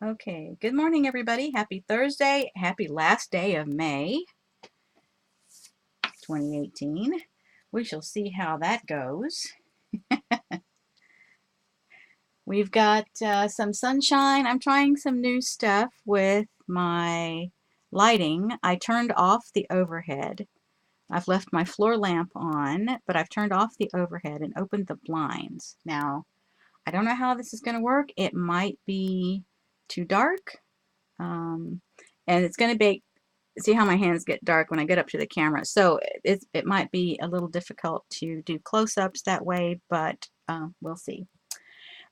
Okay, good morning everybody. Happy Thursday. Happy last day of May 2018. We shall see how that goes. We've got some sunshine. I'm trying some new stuff with my lighting. I turned off the overhead. I've left my floor lamp on, but I've turned off the overhead and opened the blinds. Now, I don't know how this is going to work. It might be too dark. And it's going to be, see how my hands get dark when I get up to the camera. So it might be a little difficult to do close-ups that way, but we'll see.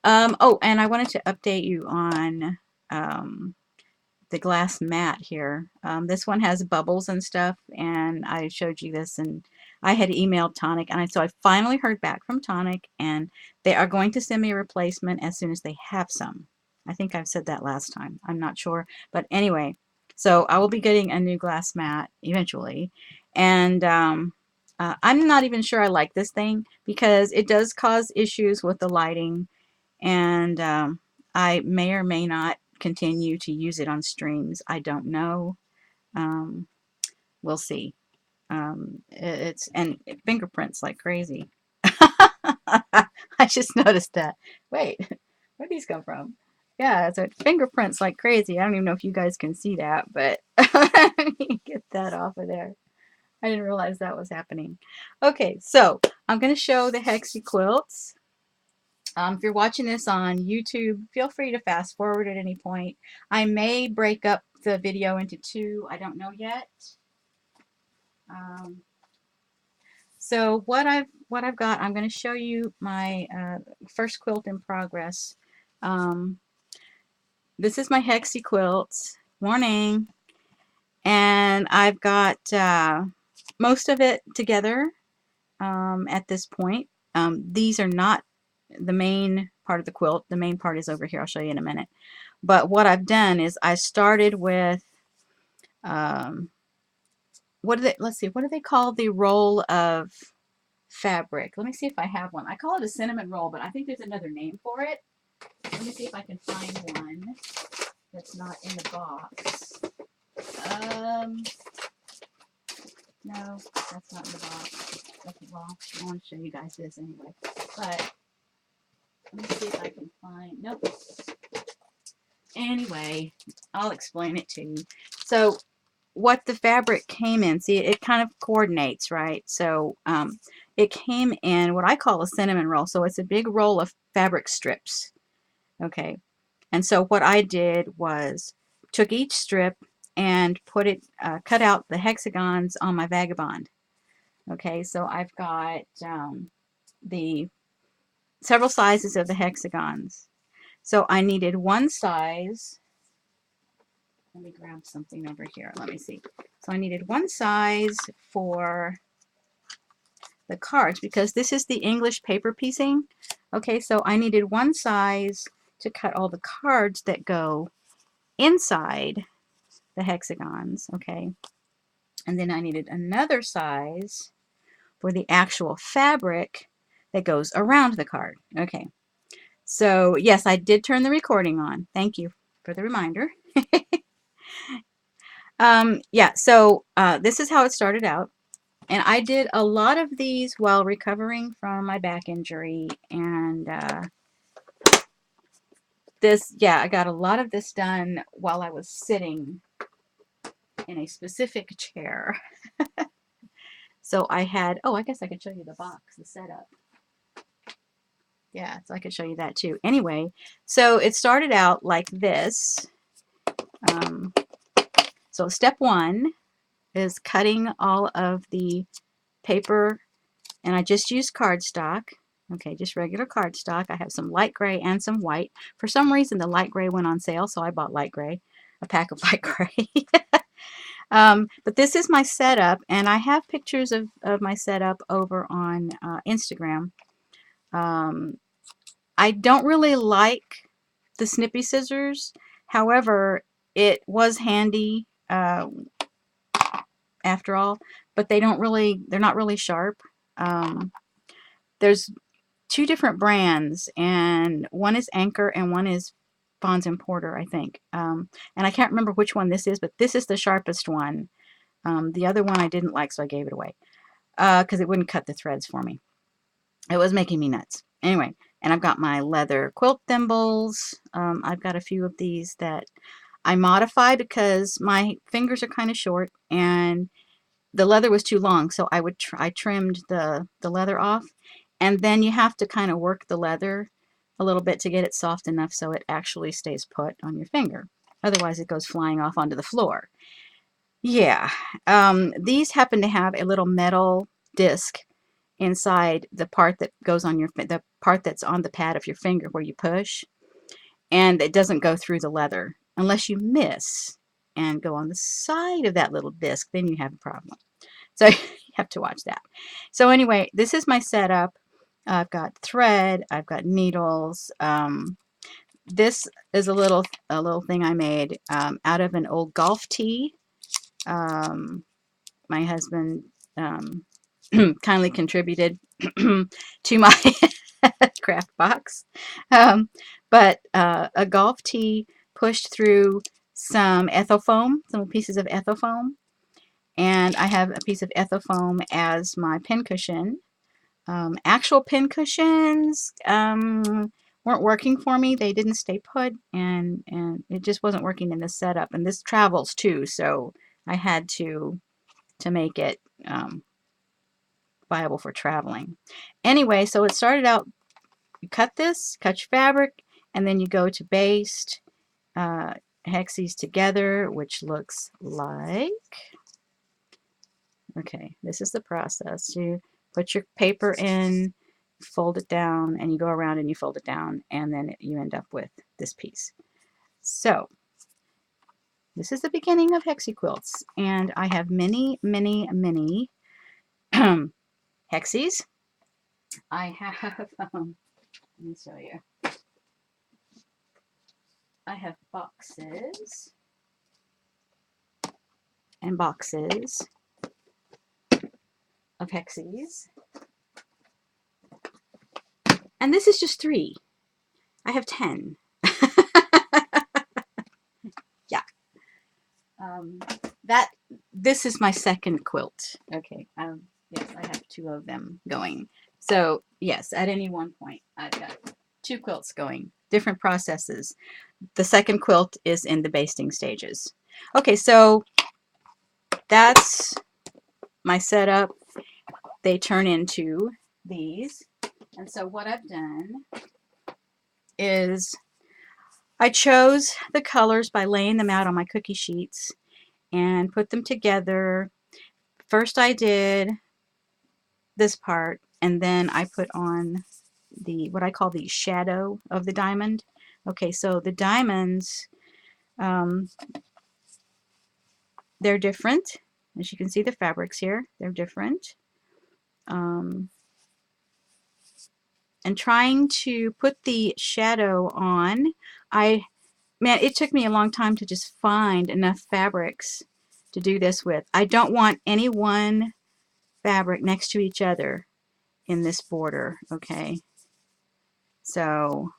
Oh, and I wanted to update you on the glass mat here. This one has bubbles and stuff, and I showed you this, and I had emailed Tonic, and so I finally heard back from Tonic, and they are going to send me a replacement as soon as they have some. I think I've said that last time. I'm not sure, but anyway, so I will be getting a new glass mat eventually, and I'm not even sure I like this thing because it does cause issues with the lighting, and I may or may not continue to use it on streams. I don't know. We'll see. And it fingerprints like crazy. I just noticed that. Wait, where'd these come from? Yeah, so it fingerprints like crazy. I don't even know if you guys can see that, but get that off of there. I didn't realize that was happening. Okay, so I'm going to show the Hexie Quilts. If you're watching this on YouTube, feel free to fast forward at any point. I may break up the video into two. I don't know yet. So what I've got, I'm going to show you my first quilt in progress. This is my Hexie Quilts. Morning. And I've got most of it together at this point. These are not the main part of the quilt. The main part is over here. I'll show you in a minute. But what I've done is I started with let's see, what do they call the roll of fabric? Let me see if I have one. I call it a cinnamon roll, but I think there's another name for it. Let me see if I can find one that's not in the box. No, that's not in the box. Okay, well, I want to show you guys this anyway. But let me see if I can find, nope. Anyway, I'll explain it to you. So what the fabric came in, see, it kind of coordinates, right? So it came in what I call a cinnamon roll. So it's a big roll of fabric strips. Okay. And so what I did was took each strip and put it, cut out the hexagons on my vagabond. Okay, so I've got the several sizes of the hexagons. So I needed one size. Let me grab something over here. Let me see. So I needed one size for the cards because this is the English paper piecing. Okay, so I needed one size to cut all the cards that go inside the hexagons. Okay, and then I needed another size for the actual fabric that goes around the card. Okay, so yes, I did turn the recording on. Thank you for the reminder. Yeah, so this is how it started out. And I did a lot of these while recovering from my back injury. And I got a lot of this done while I was sitting in a specific chair. So I had, oh, I guess I could show you the box, the setup. Yeah, so I could show you that too. Anyway, so it started out like this. So step one is cutting all of the paper, and I just used cardstock. Okay, just regular cardstock. I have some light gray and some white. For some reason, the light gray went on sale, so I bought light gray, a pack of light gray. But this is my setup, and I have pictures of my setup over on Instagram. I don't really like the snippy scissors. However, it was handy after all, but they're not really sharp. There's two different brands, and one is Anchor and one is Bonds and Porter, I think. And I can't remember which one this is, but this is the sharpest one. The other one I didn't like, so I gave it away because it wouldn't cut the threads for me. It was making me nuts. Anyway, and I've got my leather quilt thimbles. I've got a few of these that I modified because my fingers are kind of short and the leather was too long, so I trimmed the leather off, and then you have to kind of work the leather a little bit to get it soft enough so it actually stays put on your finger. Otherwise, it goes flying off onto the floor. Yeah, these happen to have a little metal disc inside the part that goes on the part that's on the pad of your finger where you push, and it doesn't go through the leather unless you miss and go on the side of that little disc. Then you have a problem. So you have to watch that. So anyway, this is my setup. I've got thread, I've got needles. This is a little thing I made out of an old golf tee. My husband kindly contributed to my craft box. But a golf tee pushed through some ethofoam, some pieces of ethofoam. And I have a piece of ethofoam as my pincushion. Actual pincushions weren't working for me. They didn't stay put, and it just wasn't working in this setup. And this travels too, so I had to make it viable for traveling. Anyway, so it started out, you cut your fabric, and then you go to baste Hexies together, which looks like, okay, this is the process. You put your paper in, fold it down, and you go around and you fold it down, and then you end up with this piece. So this is the beginning of Hexie Quilts, and I have many, many, many Hexies. I have, let me show you. I have boxes and boxes of Hexies. And this is just 3. I have 10. Yeah. This is my second quilt. Okay. Yes, I have 2 of them going. So yes, at any one point, I've got 2 quilts going, different processes. The second quilt is in the basting stages. Okay, so that's my setup. They turn into these. And so what I've done is I chose the colors by laying them out on my cookie sheets and put them together. First I did this part, and then I put on what I call the shadow of the diamond. Okay, so the diamonds, they're different. As you can see, the fabrics here, they're different. And trying to put the shadow on, man, it took me a long time to just find enough fabrics to do this with. I don't want any one fabric next to each other in this border, okay? So,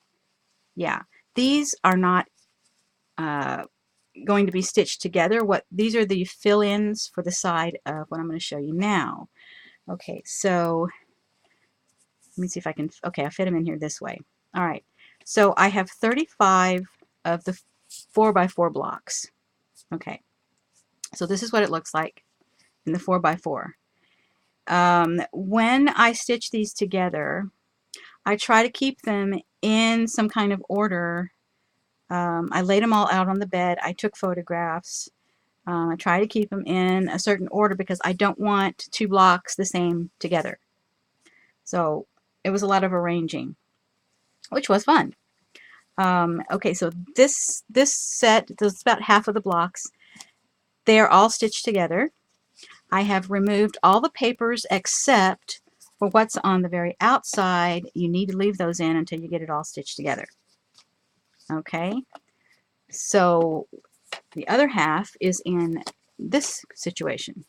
yeah, these are not going to be stitched together. These are the fill-ins for the side of what I'm going to show you now. Okay, so let me see if I can, okay, I fit them in here this way. All right, so I have 35 of the 4x4 blocks. Okay, so this is what it looks like in the 4x4. When I stitch these together, I try to keep them in some kind of order. I laid them all out on the bed. I took photographs. I try to keep them in a certain order because I don't want 2 blocks the same together. So it was a lot of arranging, which was fun. Okay, so this set, there's about half of the blocks. They are all stitched together. I have removed all the papers except for what's on the very outside. You need to leave those in until you get it all stitched together. Okay, so the other half is in this situation.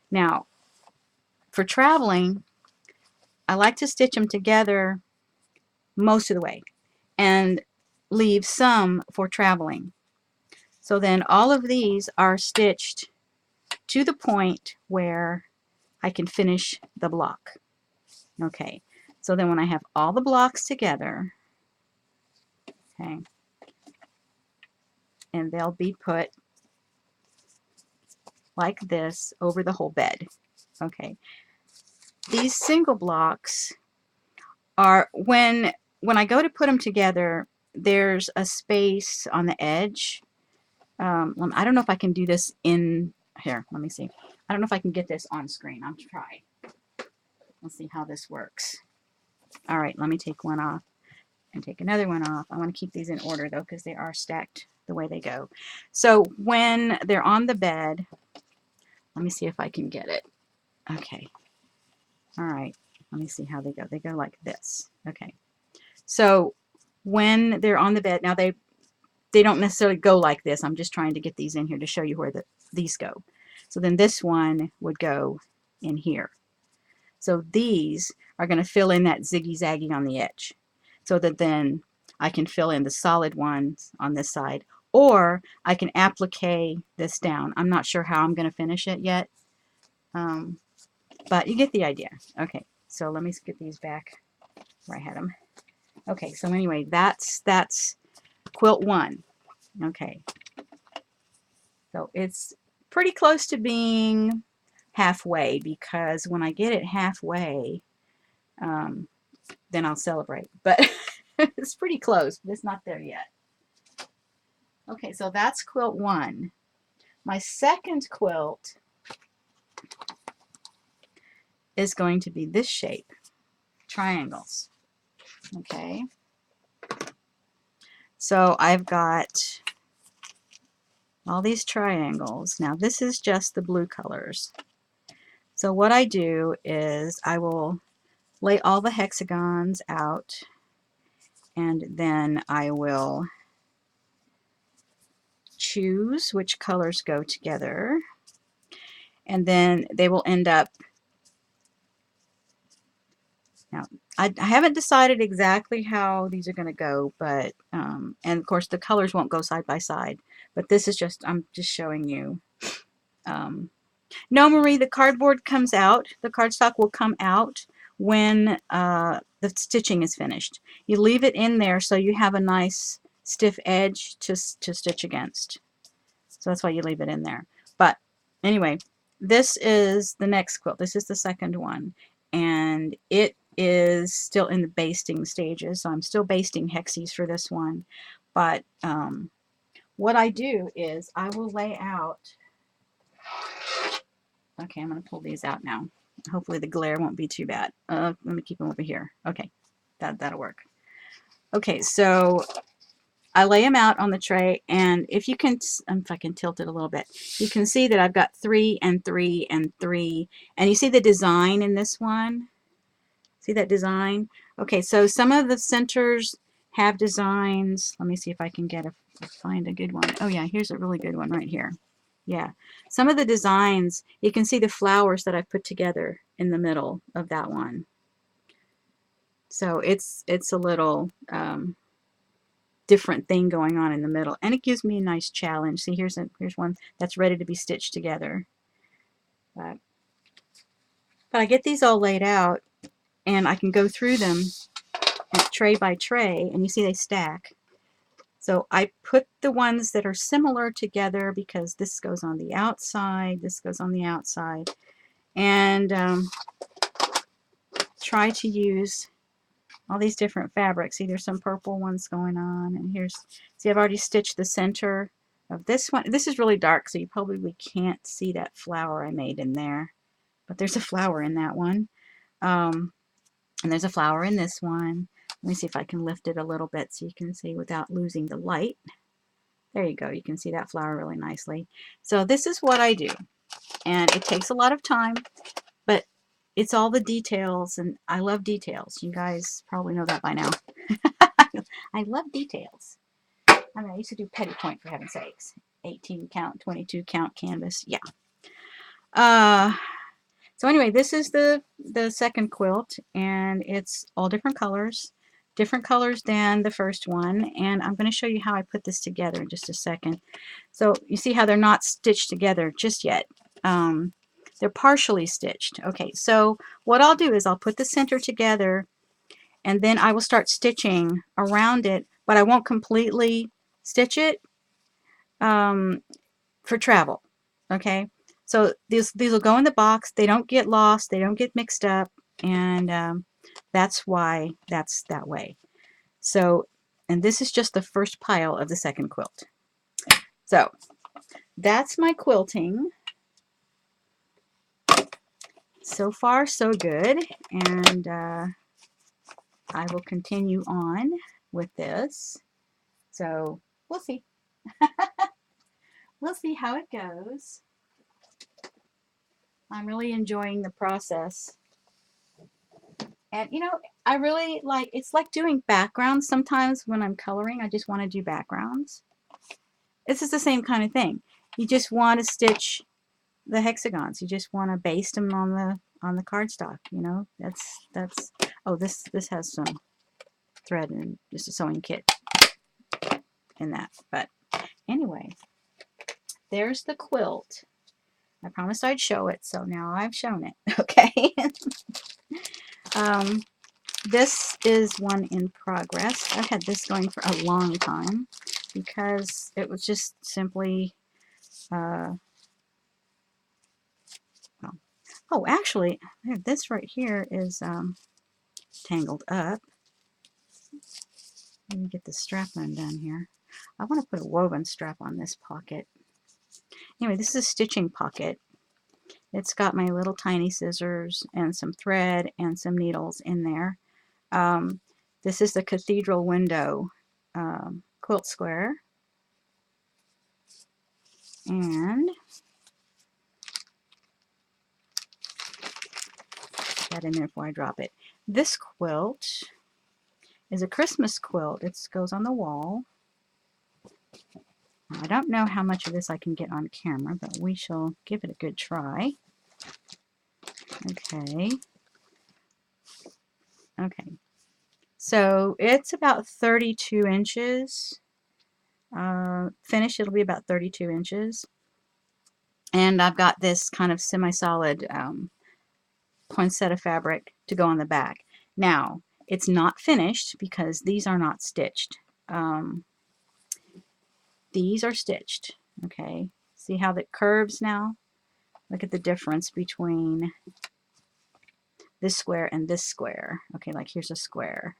Now, for traveling, I like to stitch them together most of the way. And leave some for traveling. So then all of these are stitched to the point where I can finish the block. Okay, so then when I have all the blocks together, okay, and they'll be put like this over the whole bed. Okay, these single blocks are, when I go to put them together, there's a space on the edge. I don't know if I can do this in here. Let me see. I don't know if I can get this on screen. I'll try. Let's see how this works. All right, let me take one off and take another one off. I want to keep these in order though, because they are stacked the way they go. So when they're on the bed, let me see if I can get it. Okay. All right. Let me see how they go. They go like this. Okay. So when they're on the bed, now they don't necessarily go like this. I'm just trying to get these in here to show you where these go. So then this one would go in here. So these are going to fill in that ziggy-zaggy on the edge, so that then I can fill in the solid ones on this side, or I can applique this down. I'm not sure how I'm going to finish it yet, but you get the idea. Okay, so let me get these back where I had them. Okay, so anyway, that's quilt 1. Okay, so it's pretty close to being halfway, because when I get it halfway, then I'll celebrate. But it's pretty close, but it's not there yet. Okay, so that's quilt 1. My second quilt is going to be this shape, triangles. Okay, so I've got all these triangles. Now this is just the blue colors. So what I do is I will lay all the hexagons out, and then I will choose which colors go together, and then they will end up, now I haven't decided exactly how these are going to go, but and of course the colors won't go side by side, but this is just, I'm just showing you. No, Marie, the cardboard comes out, the cardstock will come out when the stitching is finished. You leave it in there so you have a nice stiff edge to stitch against. So that's why you leave it in there. But anyway, this is the next quilt. This is the second one, and it is still in the basting stages. So I'm still basting hexies for this one. But what I do is I will lay out. Okay, I'm going to pull these out now. Hopefully the glare won't be too bad. Let me keep them over here. Okay, that'll work. Okay, so I lay them out on the tray, and if you can, if I can tilt it a little bit, you can see that I've got 3 and 3 and 3, and you see the design in this one? See that design? Okay, so some of the centers have designs. Let me see if I can find a good one. Oh yeah, here's a really good one right here. Yeah, some of the designs, you can see the flowers that I've put together in the middle of that one. So it's a little different thing going on in the middle, and it gives me a nice challenge. See, here's one that's ready to be stitched together. But I get these all laid out, and I can go through them tray by tray, and you see they stack. So I put the ones that are similar together, because this goes on the outside, this goes on the outside, and try to use all these different fabrics. See, there's some purple ones going on, and see, I've already stitched the center of this one. This is really dark, so you probably can't see that flower I made in there, but there's a flower in that one, and there's a flower in this one. Let me see if I can lift it a little bit so you can see without losing the light. There you go. You can see that flower really nicely. So this is what I do, and it takes a lot of time, but it's all the details, and I love details. You guys probably know that by now. I love details. I mean, I used to do petty point, for heaven's sakes. 18 count, 22 count canvas. Yeah. So anyway, this is the second quilt, and it's all different colors, different colors than the first one, and I'm going to show you how I put this together in just a second. So you see how they're not stitched together just yet. They're partially stitched. Okay, so what I'll do is I'll put the center together, and then I will start stitching around it, but I won't completely stitch it for travel. Okay, so these will go in the box. They don't get lost. They don't get mixed up, and that's why that's that way. So, and this is just the first pile of the second quilt. So that's my quilting. So far, so good, and I will continue on with this. So we'll see. We'll see how it goes. I'm really enjoying the process. And you know, I really like, it's like doing backgrounds sometimes when I'm coloring. I just want to do backgrounds. This is the same kind of thing. You just want to stitch the hexagons. You just want to baste them on the cardstock, you know. That's oh, this has some thread and just a sewing kit in that. But anyway, there's the quilt. I promised I'd show it, so now I've shown it. Okay. This is one in progress. I've had this going for a long time because it was just simply oh, actually, this right here is tangled up. Let me get the strap undone here. I want to put a woven strap on this pocket. Anyway, this is a stitching pocket. It's got my little tiny scissors and some thread and some needles in there. This is the Cathedral window quilt square. And that in there before I drop it. This quilt is a Christmas quilt. It goes on the wall. I don't know how much of this I can get on camera, but we shall give it a good try. Okay. Okay. So it's about 32 inches. Finished, it'll be about 32 inches. And I've got this kind of semi-solid poinsettia fabric to go on the back. Now, it's not finished because these are not stitched. These are stitched. Okay. See how that curves now? Look at the difference between this square and this square. Okay, like here's a square.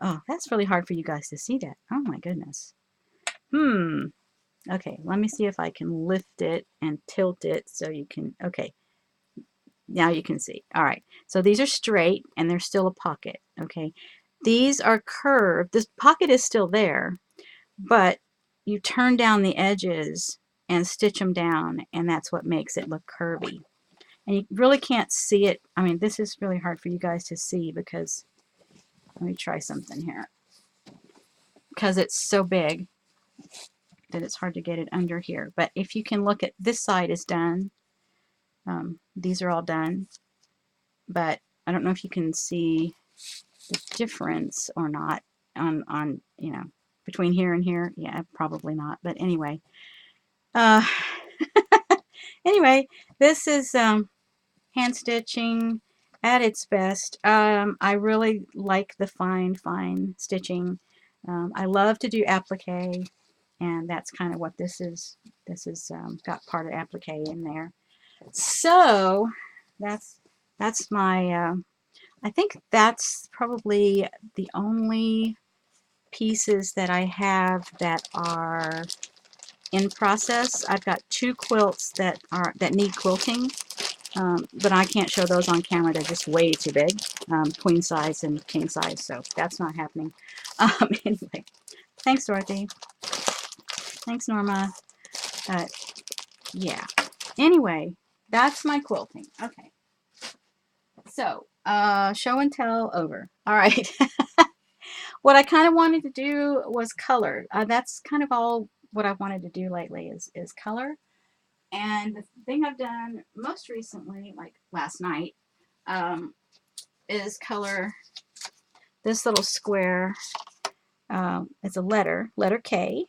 Oh, that's really hard for you guys to see that. Oh my goodness. Okay, let me see if I can lift it and tilt it so you can, okay. Now you can see. All right, so these are straight and there's still a pocket. Okay, these are curved. This pocket is still there, but you turn down the edges and stitch them down, and that's what makes it look curvy. And you really can't see it. I mean, this is really hard for you guys to see because, let me try something here. Because it's so big that it's hard to get it under here. But if you can look at this side is done. These are all done. But I don't know if you can see the difference or not on you know, between here and here. Yeah, probably not. But anyway. Anyway, this is hand stitching at its best. I really like the fine stitching. I love to do applique, and that's kind of what this is. This is got part of applique in there. So that's my. I think that's probably the only pieces that I have that are in process. I've got 2 quilts that need quilting. But I can't show those on camera. They're just way too big, queen size and king size, so that's not happening. Anyway, thanks, Dorothy. Thanks, Norma. Yeah. Anyway, that's my quilting. Okay. So, show and tell over. All right. What I kind of wanted to do was color. That's kind of all what I've wanted to do lately is color. And the thing I've done most recently, like last night, is color this little square, it's a letter K,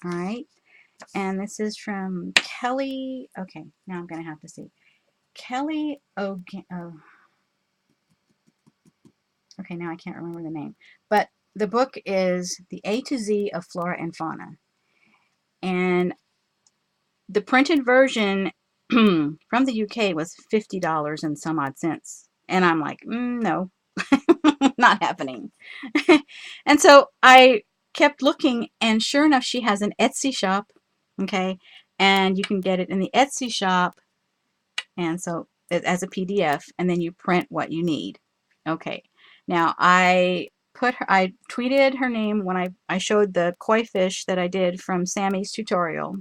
all right? And this is from Kelly. Okay, now I'm going to have to see. Kelly okay, now I can't remember the name. But the book is The A to Z of Flora and Fauna. And the printed version from the UK was $50 and some odd cents. And I'm like, no, not happening. And so I kept looking, and sure enough, she has an Etsy shop, okay? And you can get it in the Etsy shop, and so as a PDF, and then you print what you need. Okay. Now I tweeted her name when I showed the koi fish that I did from Sammy's tutorial.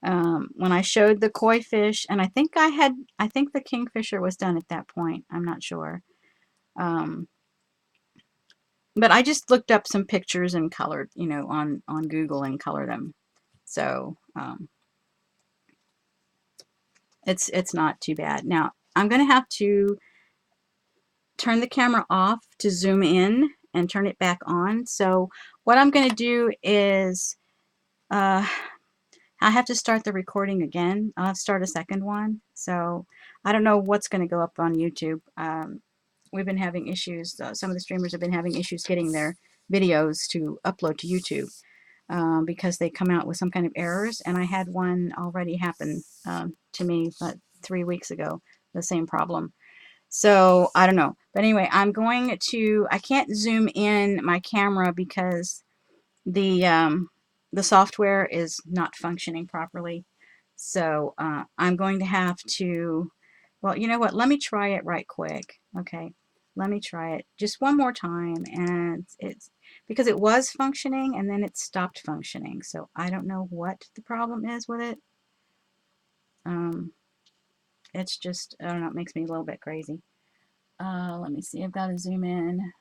When I showed the koi fish, and I think the kingfisher was done at that point. I'm not sure. But I just looked up some pictures and colored, on Google and colored them. So it's not too bad. Now I'm going to have to turn the camera off to zoom in and turn it back on. So what I'm going to do is I have to start the recording again. I'll have to start a second one. So I don't know what's going to go up on YouTube. We've been having issues. Some of the streamers have been having issues getting their videos to upload to YouTube because they come out with some kind of errors. And I had one already happen to me about 3 weeks ago, the same problem. So I don't know. But anyway, I can't zoom in my camera because the software is not functioning properly. So I'm going to have to, well, you know what? Let me try it right quick. Okay. Let me try it just one more time. And it's because it was functioning and then it stopped functioning. So I don't know what the problem is with it. It's just, I don't know, it makes me a little bit crazy. Let me see. I've got to zoom in.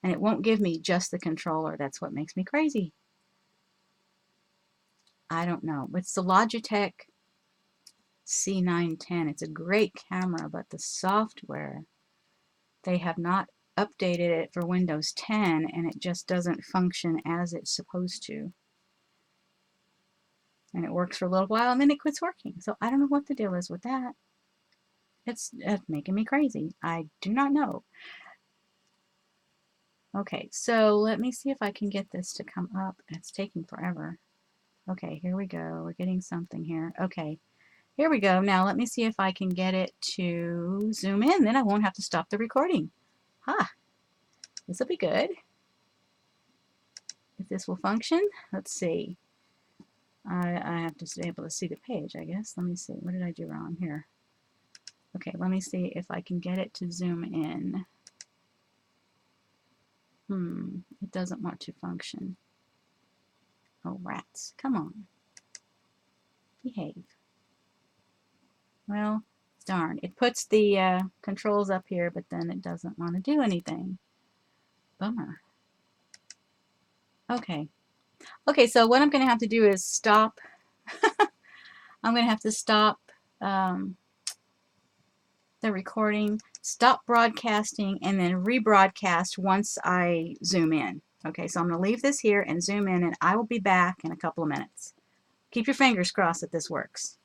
And it won't give me just the controller. That's what makes me crazy. I don't know. It's the Logitech C910. It's a great camera, but the software, they have not updated it for Windows 10, and it just doesn't function as it's supposed to. And it works for a little while, and then it quits working. So I don't know what the deal is with that. It's making me crazy. I do not know. Okay, so let me see if I can get this to come up. It's taking forever. Okay, here we go. We're getting something here. Okay, here we go. Now let me see if I can get it to zoom in. Then I won't have to stop the recording. This will be good. If this will function, let's see. I have to be able to see the page, I guess. Let me see. What did I do wrong here? Okay, let me see if I can get it to zoom in. It doesn't want to function. Oh, rats. Come on. Behave. Well, darn. It puts the controls up here, but then it doesn't want to do anything. Bummer. Okay. Okay, so what I'm going to have to do is stop. I'm going to have to stop the recording, stop broadcasting, and then rebroadcast once I zoom in. Okay, so I'm going to leave this here and zoom in, and I will be back in a couple of minutes. Keep your fingers crossed that this works.